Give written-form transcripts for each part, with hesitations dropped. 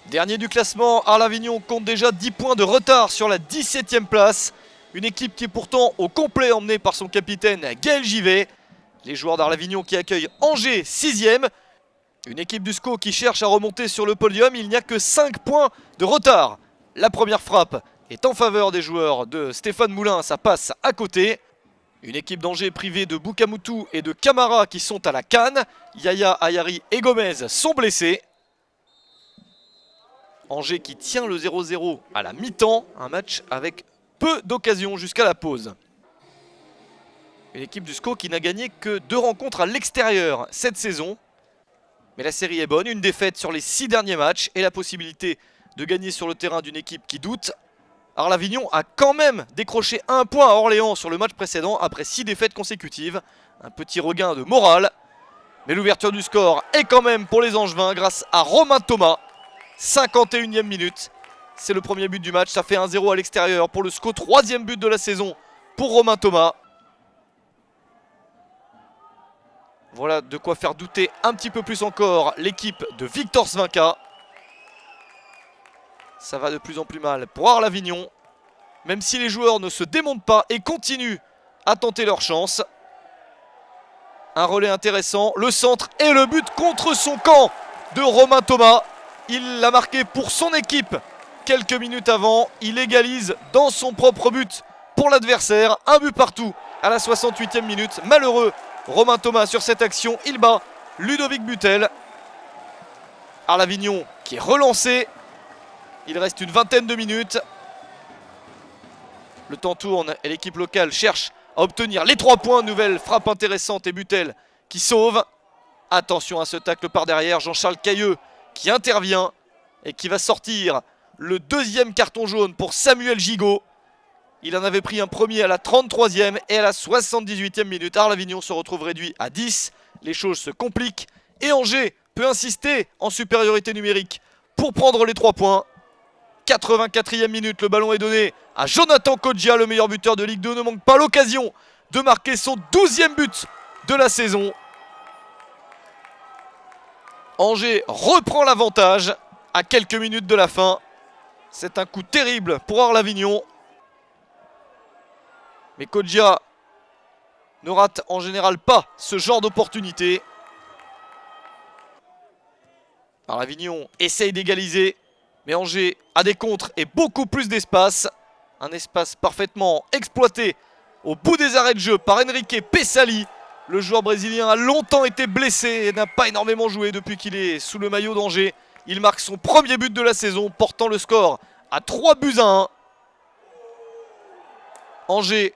Dernier du classement, Arles-Avignon compte déjà 10 points de retard sur la 17e place. Une équipe qui est pourtant au complet emmenée par son capitaine Gaël Givet. Les joueurs d'Arles-Avignon qui accueillent Angers 6e. Une équipe du SCO qui cherche à remonter sur le podium. Il n'y a que 5 points de retard. La première frappe est en faveur des joueurs de Stéphane Moulin. Ça passe à côté. Une équipe d'Angers privée de Boukamoutou et de Camara qui sont à la canne. Yaya, Ayari et Gomez sont blessés. Angers qui tient le 0-0 à la mi-temps. Un match avec peu d'occasions jusqu'à la pause. Une équipe du SCO qui n'a gagné que 2 rencontres à l'extérieur cette saison. Mais la série est bonne. Une défaite sur les 6 derniers matchs et la possibilité de gagner sur le terrain d'une équipe qui doute. Arles-Avignon a quand même décroché 1 point à Orléans sur le match précédent après 6 défaites consécutives. Un petit regain de morale. Mais l'ouverture du score est quand même pour les Angevins grâce à Romain Thomas. 51e minute. C'est le premier but du match. Ça fait 1-0 à l'extérieur pour le SCO. 3e but de la saison pour Romain Thomas. Voilà de quoi faire douter un petit peu plus encore l'équipe de Victor Svinka. Ça va de plus en plus mal pour Arles-Avignon. Même si les joueurs ne se démontent pas et continuent à tenter leur chance. Un relais intéressant. Le centre et le but contre son camp de Romain Thomas. Il l'a marqué pour son équipe quelques minutes avant. Il égalise dans son propre but pour l'adversaire. Un but partout à la 68e minute. Malheureux Romain Thomas sur cette action. Il bat Ludovic Butel. Arles-Avignon qui est relancé. Il reste une vingtaine de minutes. Le temps tourne et l'équipe locale cherche à obtenir les 3 points. Nouvelle frappe intéressante et Butel qui sauve. Attention à ce tacle par derrière. Jean-Charles Cailleux qui intervient et qui va sortir le 2e carton jaune pour Samuel Gigot. Il en avait pris un premier à la 33e et à la 78e minute. Arles-Avignon se retrouve réduit à 10. Les choses se compliquent et Angers peut insister en supériorité numérique pour prendre les 3 points. 84e minute, le ballon est donné à Jonathan Kodjia, le meilleur buteur de Ligue 2. Ne manque pas l'occasion de marquer son 12e but de la saison. Angers reprend l'avantage à quelques minutes de la fin. C'est un coup terrible pour Arles-Avignon. Mais Kodjia ne rate en général pas ce genre d'opportunité. Arles-Avignon essaye d'égaliser. Mais Angers a des contres et beaucoup plus d'espace. Un espace parfaitement exploité au bout des arrêts de jeu par Enrique Pessali. Le joueur brésilien a longtemps été blessé et n'a pas énormément joué depuis qu'il est sous le maillot d'Angers. Il marque son premier but de la saison, portant le score à 3-1. Angers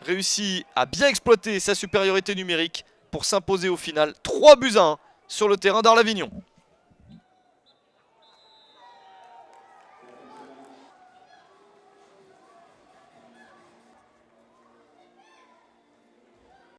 réussit à bien exploiter sa supériorité numérique pour s'imposer au final 3-1 sur le terrain d'Arles-Avignon.